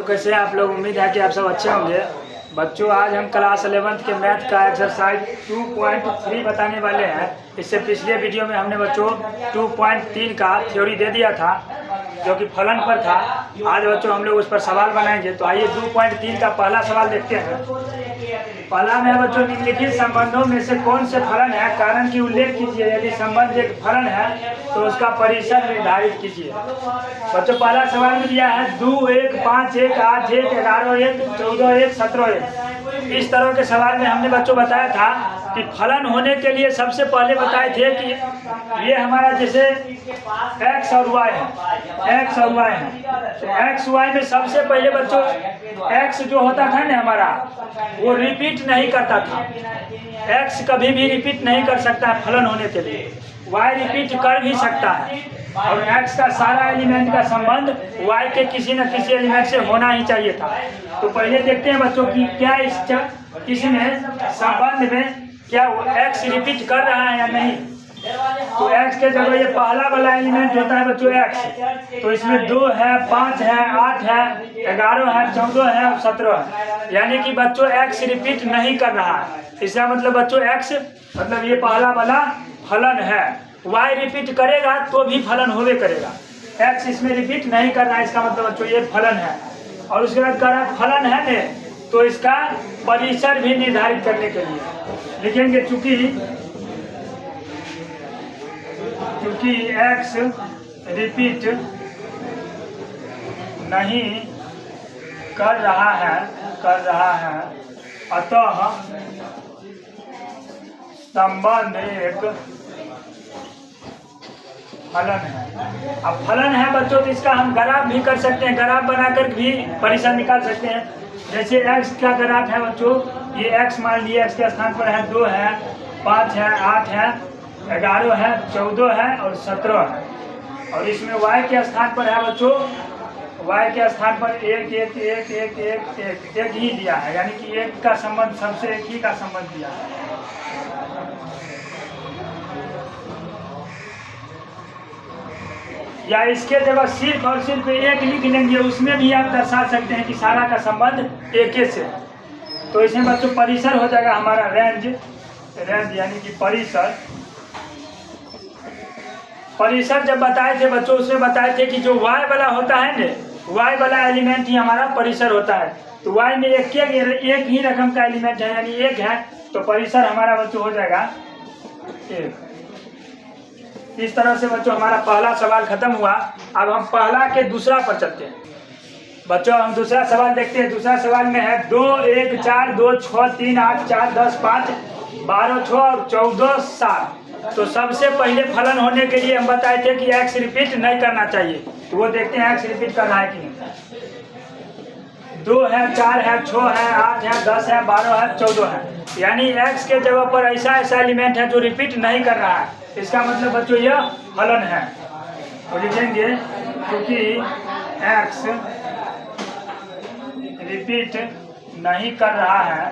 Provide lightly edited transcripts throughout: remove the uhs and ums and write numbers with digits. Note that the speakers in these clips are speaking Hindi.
बच्चों कैसे हैं आप लोग। उम्मीद है कि आप सब अच्छे होंगे। बच्चों आज हम क्लास 11th के मैथ का एक्सरसाइज 2.3 बताने वाले हैं। इससे पिछले वीडियो में हमने बच्चों 2.3 का थ्योरी दे दिया था जो कि फलन पर था। आज बच्चों हम लोग उस पर सवाल बनाएंगे। तो आइए 2.3 का पहला सवाल देखते हैं। पहला में बच्चों निम्नलिखित संबंधों में से कौन से फलन है कारण की उल्लेख कीजिए। यदि संबंध एक फलन है तो उसका परिसर निर्धारित कीजिए। बच्चों पहला सवाल में दिया है 2, 1, 5, 1, 8, 1, 11, 1, 14, 1, 17, 1। इस तरह के सवाल में हमने बच्चों बताया था कि फलन होने के लिए सबसे पहले बताए थे कि ये हमारा जैसे x और y है, x और y है। तो x y में सबसे पहले बच्चों x जो होता था ना हमारा वो रिपीट नहीं करता था। x कभी भी रिपीट नहीं कर सकता है फलन होने के लिए। y रिपीट कर भी सकता है और x का सारा एलिमेंट का संबंध y के किसी न किसी एलिमेंट से होना ही चाहिए था। तो पहले देखते हैं बच्चों की क्या इसमें संबंध में क्या x रिपीट कर रहा है या नहीं। तो x के जगह ये पहला वाला एलिमेंट होता है बच्चों x। तो इसमें 2 है, 5 है, 8 है, 11 है, 14 है और 17 है। यानी कि बच्चों x रिपीट नहीं कर रहा है। इसका मतलब बच्चों x मतलब ये पहला वाला फलन है। y रिपीट करेगा तो भी फलन होवे करेगा। x इसमें रिपीट नहीं कर रहा है, इसका मतलब बच्चों ये फलन है। और उसके बाद कह रहा है फलन है ने तो इसका परिसर भी निर्धारित करने के लिए लिखेंगे क्योंकि x रिपीट नहीं कर रहा है अतः संबंध एक फलन है। अब फलन है बच्चों तो इसका हम ग्राफ भी कर सकते हैं। ग्राफ बनाकर भी परिसर निकाल सकते हैं। जैसे x का ग्राफ है बच्चों, ये x मान लिए x के स्थान पर है 2 है, 5 है, 8 है, 11 है, 14 है और 17 है। और इसमें y के स्थान पर है बच्चों, y के स्थान पर 1 1 1 1 1 1 1 ही दिया है। यानी कि एक का संबंध सबसे एक ही का संबंध दिया है। या इसके जगह सिर्फ और सिर्फ एक लिख लेंगे, उसमें भी आप दर्शा सकते हैं कि सारा का संबंध एक से। तो इसमें बच्चों परिसर हो जाएगा हमारा रेंज यानी कि परिसर जब बताए थे बच्चों उसमें बताए थे कि जो y वाला होता है ना, y वाला एलिमेंट ही हमारा परिसर होता है। तो y में एक ही रकम का एलिमेंट है यानी 1 है, तो परिसर हमारा बच्चों हो जाएगा 1। इस तरह से बच्चों हमारा पहला सवाल खत्म हुआ। अब हम पहला के दूसरा पर चलते हैं। बच्चों हम दूसरा सवाल देखते हैं। दूसरा सवाल में है 2, 1, 4, 2, 6, 3, 8, 4, 10, 5, 12, 6 और 14, 7। तो सबसे पहले फलन होने के लिए हम बताए थे कि x रिपीट नहीं करना चाहिए। तो वो देखते हैं x रिपीट कर रहा है कि नहीं। 2 है, 4 है, 6 है, 8 है, 10 है, 12 है, 14 है। यानी x के जगह पर ऐसा एलिमेंट है जो रिपीट नहीं कर रहा है। इसका मतलब बच्चों यह फलन है। तो लिखेंगे क्योंकि x रिपीट नहीं कर रहा है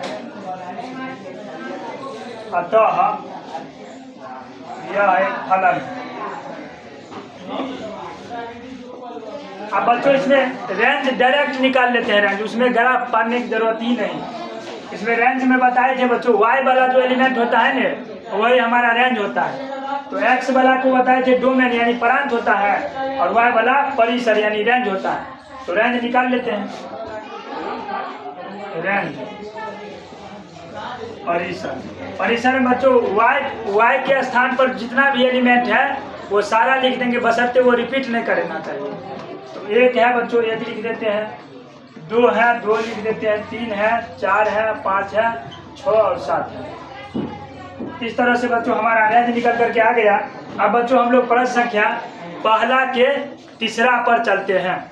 अतः यह एक फलन है। अब बच्चों इसमें रेंज डायरेक्ट निकाल लेते हैं। रेंज उसमें ग्राफ पढ़ने की जरूरत ही नहीं। इसमें रेंज में बताए थे बच्चों y वाला जो एलिमेंट होता है ना वही हमारा रेंज होता है। तो x वाला को बताए थे डोमेन यानी प्रांत होता है और y वाला परिसर यानी रेंज होता है। तो रेंज निकाल लेते हैं। रेंज परिसर में बच्चों y के स्थान पर जितना भी एलिमेंट है वो सारा लिख देंगे बशर्ते वो रिपीट नहीं करना चाहिए। तो 1 है बच्चों 1 लिख देते हैं, 2 है 2 लिख देते हैं, 3 है, 4 है, 5 है, 6 और 7 है। इस तरह से बच्चों हमारा रेंज निकल करके आ गया। अब बच्चों हम लोग प्रश्न संख्या पहला के तीसरा पर चलते हैं।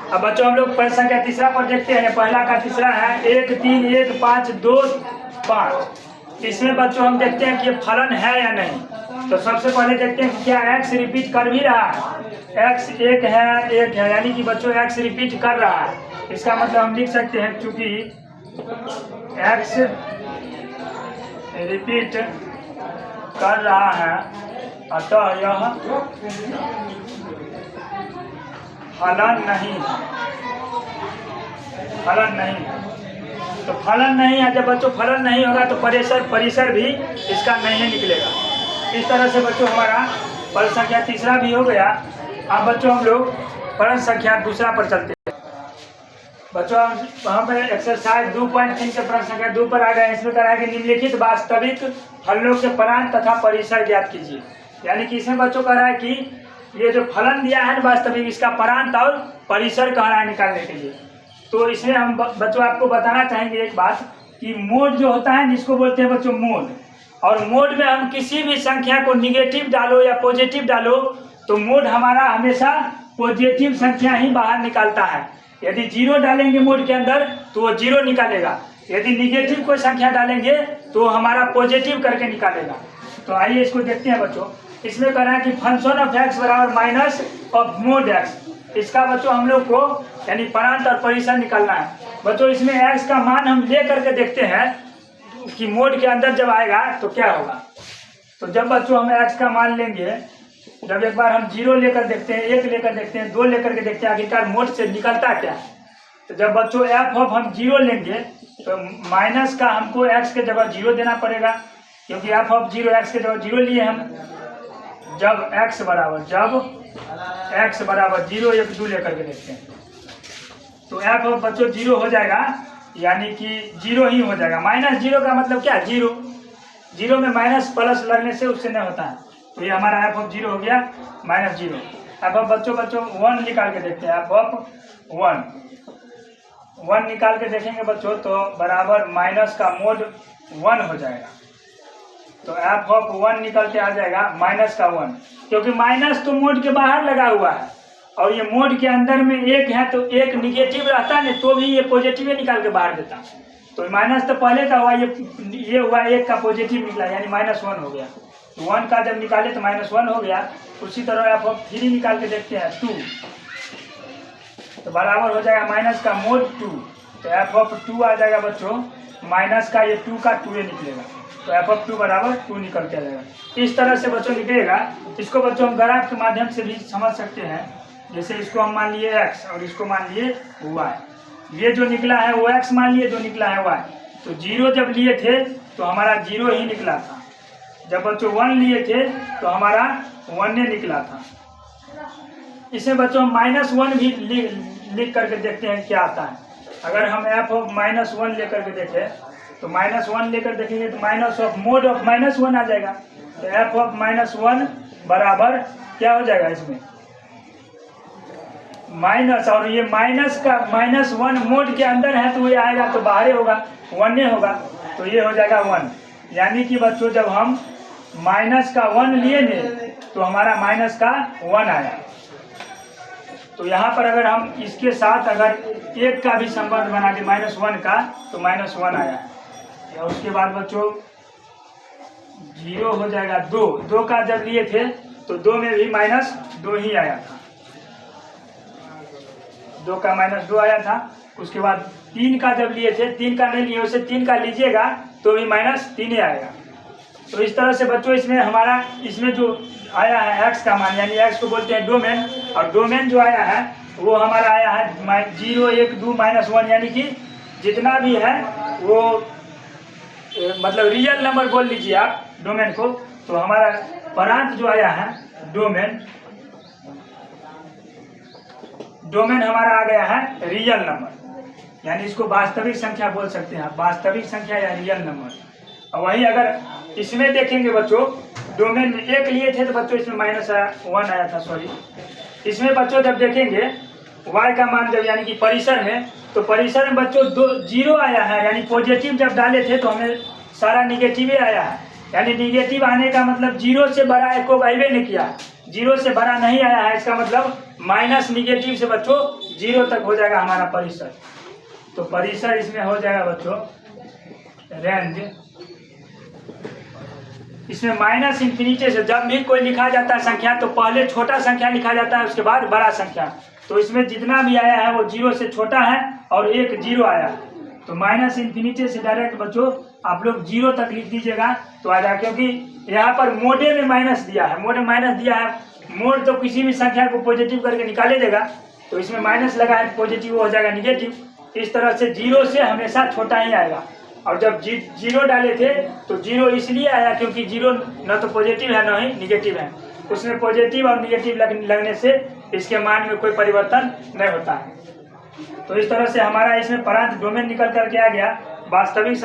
अब बच्चों हम लोग प्रश्न संख्या तीसरा पर देखते हैं। पहला का तीसरा है 1 3 1 5 2 5। इसमें बच्चों हम देखते हैं कि ये फलन है या नहीं। तो सबसे पहले देखते हैं क्या x रिपीट कर भी रहा है। x 1 है यानी कि बच्चों x रिपीट कर रहा है। इसका मतलब हम लिख सकते हैं क्योंकि x रिपीट कर रहा है अतः यह फलन नहीं है, फलन नहीं है। तो फलन नहीं है, जब बच्चों फलन नहीं होगा तो परिसर भी इसका नहीं निकलेगा। इस तरह से बच्चों हमारा प्रश्न संख्या तीसरा भी हो गया। अब बच्चों हम लोग प्रश्न संख्या दूसरा पर चलते हैं। बच्चों हम एक्सरसाइज 2.3 के प्रश्न संख्या 2 पर आ गए। इसमें कहा है कि निम्नलिखित वास्तविक फलनों के परांत तथा परिसर ज्ञात कीजिए। यानी कि इसमें बच्चों कह रहा है कि ये जो फलन दिया है वास्तविक, इसका परांत और परिसर कह रहा है निकालने के लिए। तो इसमें हम बच्चों आपको बताना चाहेंगे एक बात कि मोड जो होता है जिसको बोलते हैं बच्चों मोड, और मोड में हम किसी भी संख्या को निगेटिव डालो या पॉजिटिव डालो तो मोड हमारा हमेशा पॉजिटिव संख्या ही बाहर निकालता है। यदि 0 डालेंगे मोड के अंदर तो वो 0 निकालेगा, यदि निगेटिव कोई संख्या डालेंगे तो हमारा पॉजिटिव करके निकालेगा। तो आइए इसको देखते हैं बच्चों। इसमें कह रहा है कि फंक्शन ऑफ एक्स बराबर माइनस ऑफ मोड एक्स, इसका बच्चों हम लोग को यानी परांत और परिसर निकालना है। बच्चों इसमें एक्स का मान हम ले करके देखते हैं कि मोड के अंदर जब आएगा तो क्या होगा। तो जब बच्चों हम एक्स का मान लेंगे, जब एक बार हम 0 लेकर देखते हैं, 1 लेकर देखते हैं, 2 लेकर के देखते हैं आखिरकार मोड से निकलता क्या है। तो जब बच्चों एफ ऑफ हम 0 लेंगे तो माइनस का हमको एक्स के जगह 0 देना पड़ेगा, क्योंकि एफ ऑफ 0 एक्स के जगह 0 लिए हम। जब एक्स बराबर 0 1 2 लेकर के देखते हैं तो एफ ऑफ बच्चों 0 हो जाएगा, यानी कि 0 ही हो जाएगा। -0 का मतलब क्या, 0 में माइनस प्लस लगने से उससे नहीं होता है। तो ये हमारा एफ ऑफ 0 हो गया -0। एफ ऑफ बच्चों 1 निकाल के देखते हैं। एफ ऑफ 1 निकाल के देखेंगे बच्चों तो बराबर माइनस का मोड 1 हो जाएगा। तो एफ ऑफ 1 निकल के आ जाएगा माइनस का 1, क्योंकि माइनस तो मोड के बाहर लगा हुआ है और ये मोड के अंदर में 1 है तो 1 निगेटिव रहता है तो भी ये पॉजिटिव निकाल के बाहर देता। तो माइनस तो पहले का हुआ, ये हुआ 1 का पॉजिटिव निकला यानी -1 हो गया। तो 1 का जब निकाले तो -1 हो गया। उसी तरह एफ ऑफ 3 निकाल के देखते हैं 2, तो बराबर हो जाएगा माइनस का मोड 2। तो एफ ऑफ 2 आ जाएगा बच्चों, माइनस का ये 2 का 2 निकलेगा। तो एफ ऑफ 2 बराबर 2 निकल के आ जाएगा। इस तरह से बच्चों निकलेगा। इसको बच्चों हम ग्राफ के माध्यम से भी समझ सकते हैं। जैसे इसको हम मान लिए x और इसको मान लिए y। ये जो निकला है वो x मान लिए, जो निकला है y। तो 0 जब लिए थे तो हमारा 0 ही निकला था। जब बच्चों 1 लिए थे तो हमारा 1 निकला था। इसमें बच्चों हम -1 भी लिख करके देखते हैं क्या आता है। अगर हम एफ ऑफ -1 लेकर के देखें तो -1 लेकर देखेंगे तो माइनस ऑफ मोड ऑफ -1 आ जाएगा। तो एफ ऑफ -1 बराबर क्या हो जाएगा, इसमें माइनस, और ये माइनस का -1 मोड के अंदर है तो ये आएगा तो बाहर होगा, 1 होगा। तो ये हो जाएगा 1। यानी कि बच्चों जब हम माइनस का 1 लिए ने तो हमारा माइनस का 1 आया। तो यहाँ पर अगर हम इसके साथ अगर 1 का भी संबंध बना के -1 का तो -1 आया। या उसके बाद बच्चों 0 हो जाएगा 2 का जब लिए थे तो 2 में भी -2 ही आया था। 2 का -2 आया था। उसके बाद 3 का जब लिए थे, 3 का नहीं लिए, उसे 3 का लीजिएगा तो भी -3 ही आएगा। तो इस तरह से बच्चों इसमें हमारा इसमें जो आया है x का मान, यानी x को बोलते हैं डोमेन, और डोमेन जो आया है वो हमारा आया है 0 1 2 -1, यानी कि जितना भी है वो मतलब रियल नंबर बोल लीजिए आप डोमेन को। तो हमारा परांत जो आया है डोमेन हमारा आ गया है रियल नंबर, यानी इसको वास्तविक संख्या बोल सकते हैं, वास्तविक संख्या या रियल नंबर। और वही अगर इसमें देखेंगे बच्चों, डोमेन में 1 लिए थे तो बच्चों इसमें -1 आया था, सॉरी। इसमें बच्चों जब देखेंगे y का मान जब यानी कि परिसर में, तो परिसर में बच्चों 0 आया है, यानी पॉजिटिव जब डाले थे तो हमें सारा निगेटिव ही आया है। यानी निगेटिव आने का मतलब 0 से बड़ा एक को आइबे नहीं किया, 0 से बड़ा नहीं आया है। इसका मतलब माइनस निगेटिव से बच्चों 0 तक हो जाएगा हमारा परिसर। तो परिसर इसमें हो जाएगा बच्चों रेंज। इसमें -∞ से जब भी कोई लिखा जाता है संख्या तो पहले छोटा संख्या लिखा जाता है, उसके बाद बड़ा संख्या। तो इसमें जितना भी आया है वो 0 से छोटा है और एक 0 आया। तो -∞ से डायरेक्ट बच्चों आप लोग 0 तक लिख दीजिएगा तो आ जाएगा, क्योंकि यहाँ पर मोडे में माइनस दिया है। मोड में माइनस दिया है, मोड तो किसी भी संख्या को पॉजिटिव करके निकाले देगा, तो इसमें माइनस लगा है, पॉजिटिव हो जाएगा निगेटिव। इस तरह से 0 से हमेशा छोटा ही आएगा। और जब 0 डाले थे तो 0 इसलिए आया क्योंकि 0 न तो पॉजिटिव है न ही निगेटिव है। उसमें पॉजिटिव और निगेटिव लगने से इसके मान में कोई परिवर्तन नहीं होता है। तो इस तरह से हमारा इसमें प्रांत डोमेन निकल करके आ गया वास्तविक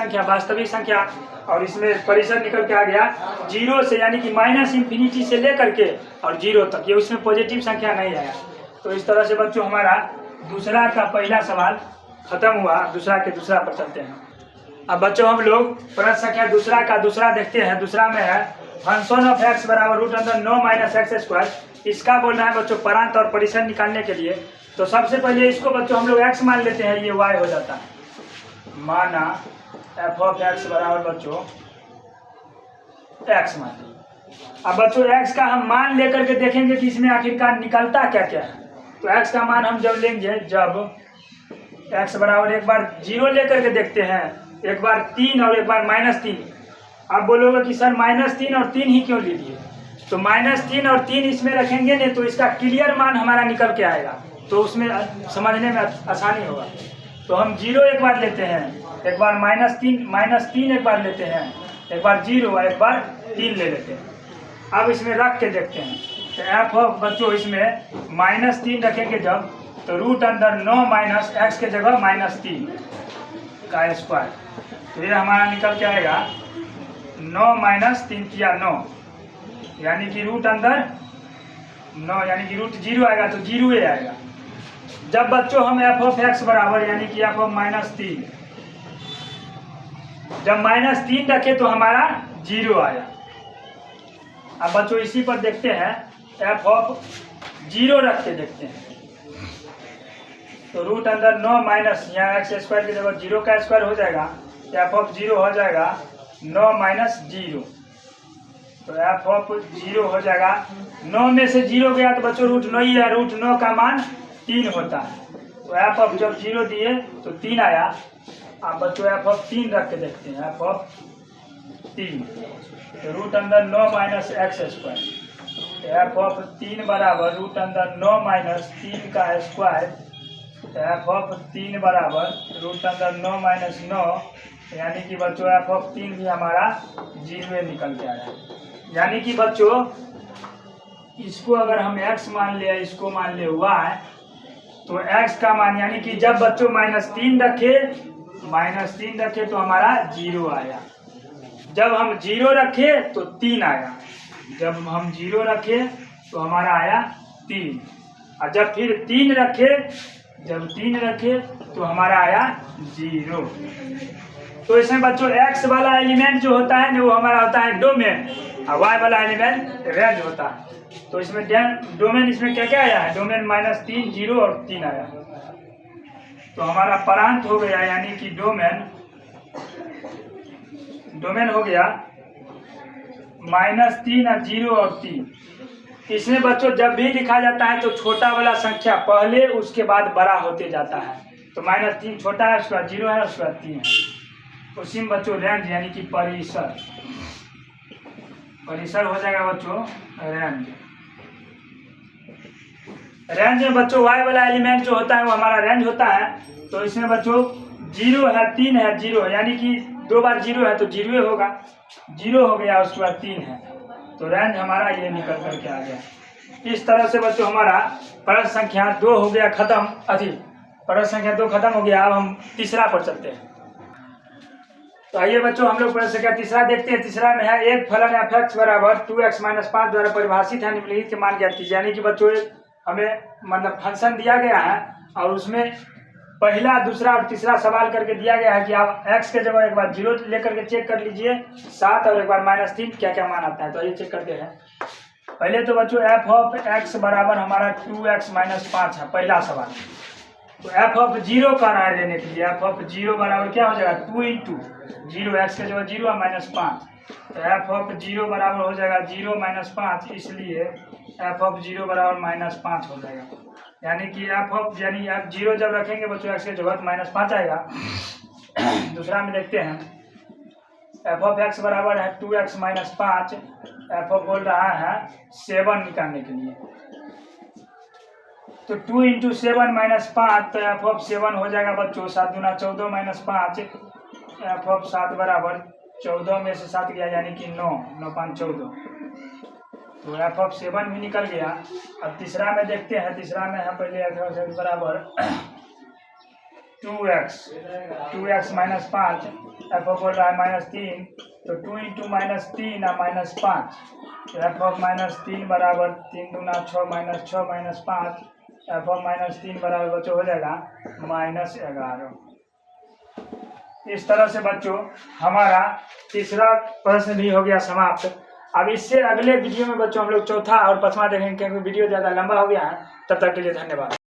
संख्या, और इसमें परिसर निकल के आ गया 0 से, यानी कि -इंफिनिटी से लेकर के और 0 तक। ये उसमें पॉजिटिव संख्या नहीं आया। तो इस तरह से बच्चों हमारा दूसरा का पहला सवाल खत्म हुआ। दूसरा के दूसरा पर चलते हैं। अब बच्चों हम लोग प्रश्न संख्या दूसरा का दूसरा देखते हैं। दूसरा में है फंक्शन ऑफ x बराबर √9 - x²। इसका बोलना है बच्चों प्रांत और परिसर निकालने के लिए। तो सबसे पहले इसको बच्चों हम लोग x मान लेते हैं, ये y हो जाता है। माना f ऑफ x बराबर बच्चों x मान लिया। अब बच्चों x का हम मान लेकर के देखेंगे कि इसमें आखिरकार निकलता क्या क्या है। तो x का मान हम जब लेंगे, जब x बराबर एक बार 0 लेकर के देखते हैं, एक बार 3 और एक बार -3। आप बोलोगे कि सर -3 और 3 ही क्यों लीजिए? तो -3 और 3 इसमें रखेंगे नहीं तो इसका क्लियर मान हमारा निकल के आएगा, तो उसमें समझने में आसानी होगा। तो हम 0 एक बार लेते हैं, एक बार -3 एक बार लेते हैं, एक बार 0 और एक बार 3 ले लेते हैं। अब इसमें रख के देखते हैं। तो f ऑफ बच्चों इसमें -3 रखेंगे जब, तो √9 - x के जगह -3 का स्क्वायर। तो ये हमारा निकल के आएगा 9 - 3 किया 9, यानी कि √9 यानी कि √0 आएगा, तो 0 ही आएगा। जब बच्चों हम f ऑफ x बराबर यानी कि f ऑफ -3, जब -3 रखे तो हमारा 0 आया। अब बच्चों इसी पर देखते हैं, f ऑफ 0 रख के देखते हैं। तो √9 यहाँ x² की जगह 0 का स्क्वायर हो जाएगा, f ऑफ 0 हो जाएगा 9 - 0। तो f ऑफ 0 हो जाएगा, 9 में से 0 गया तो बच्चों √9 ही है। √9 का मान 3 होता है। तो f ऑफ जब 0 दिए तो 3 आया। अब बच्चों f ऑफ 3 रख के देखते हैं, f ऑफ 3 तो √9 - x²। f ऑफ 3 बराबर √9 - 3 का स्क्वायर। f ऑफ 3 बराबर √9 - 9, यानी कि बच्चों f ऑफ 3 भी हमारा 0 निकल के आया। यानी कि बच्चों इसको अगर हम x मान ले, इसको मान ले y, तो x का मान यानी कि जब बच्चों -3 रखे तो हमारा 0 आया। जब हम 0 रखे तो 3 आया। जब हम 0 रखे तो हमारा आया 3। और जब फिर 3 रखे तो हमारा आया 0। तो इसमें बच्चों x वाला एलिमेंट जो होता है ना, वो हमारा होता है डोमेन, और y वाला एलिमेंट रेंज होता है। तो इसमें डोमेन इसमें क्या क्या आया है? डोमेन -3, 0 और 3 आया। तो हमारा प्रांत हो गया, यानी कि डोमेन हो गया -3, 0 और 3। इसमें बच्चों जब भी लिखा जाता है तो छोटा वाला संख्या पहले उसके बाद बड़ा होते जाता है। तो -3 छोटा है, उसके बाद 0 है, उसके बाद 3 है। उसी में बच्चों रेंज यानी कि परिसर हो जाएगा बच्चों रेंज में बच्चों y वाला एलिमेंट जो होता है वो हमारा रेंज होता है। तो इसमें बच्चों 0 है, 3 है, 0 है, यानी कि 2 बार 0 है तो 0 होगा। 0 हो गया, उसके बाद 3 है, तो रेंज हमारा ये निकल करके आ गया। इस तरह से बच्चों हमारा प्रश्न संख्या 2 हो गया खत्म। प्रश्न संख्या 2 खत्म हो गया। अब हम तीसरा पर चलते हैं। तो आइए बच्चों हम लोग प्रश्न संख्या तीसरा देखते हैं। तीसरा में है एक फलन f(x) बराबर 2x - 5 द्वारा परिभाषित है, निम्नलिखित के मान ज्ञात कीजिए। यानी कि बच्चों हमें मतलब फंक्शन दिया गया है और उसमें पहला, दूसरा और तीसरा सवाल करके दिया गया है कि आप x के जगह एक बार 0 लेकर के चेक कर लीजिए 7 और एक बार -3 क्या क्या मान आता है। तो आइए चेक करते हैं। पहले तो बच्चों f ऑफ x बराबर हमारा 2x - 5 है, पहला सवाल। तो f ऑफ 0 का राय देने के लिए f ऑफ 0 बराबर क्या हो जाएगा 2 × 0, x के जगह 0 और -5। तो f ऑफ 0 बराबर हो जाएगा 0 - 5, इसलिए f ऑफ 0 बराबर -5 हो जाएगा। यानी कि f 0 जब रखेंगे बच्चों x के जगह -5 आएगा। दूसरा में देखते हैं, f ऑफ x बराबर है 2x - 5। f ऑफ बोल रहा है 7 निकालने के लिए। तो 2 इंटू 7 माइनस 5, तो एफ ऑफ 7 हो जाएगा बच्चों 7 दूना 14 माइनस 5, एफ ऑफ 7 बराबर 14 में से 7 गया यानी कि 9, 9 5 14, तो एफ ऑफ 7 भी निकल गया। अब तीसरा में देखते हैं, तीसरा में है पहले एफ ऑफ 7 बराबर 2x माइनस 5, एफ ऑफ बोल रहा है -3, तो 2 इंटू -3 और -5, तो एफ ऑफ -3 बराबर 3 दूना 6 माइनस 6 माइनस 5, एफ ऑफ -3 बराबर बच्चों हो जाएगा -11। इस तरह से बच्चों हमारा तीसरा प्रश्न भी हो गया समाप्त। अब इससे अगले वीडियो में बच्चों हम लोग चौथा और पांचवा देखेंगे, क्योंकि वीडियो ज़्यादा लंबा हो गया है। तब तक के लिए धन्यवाद।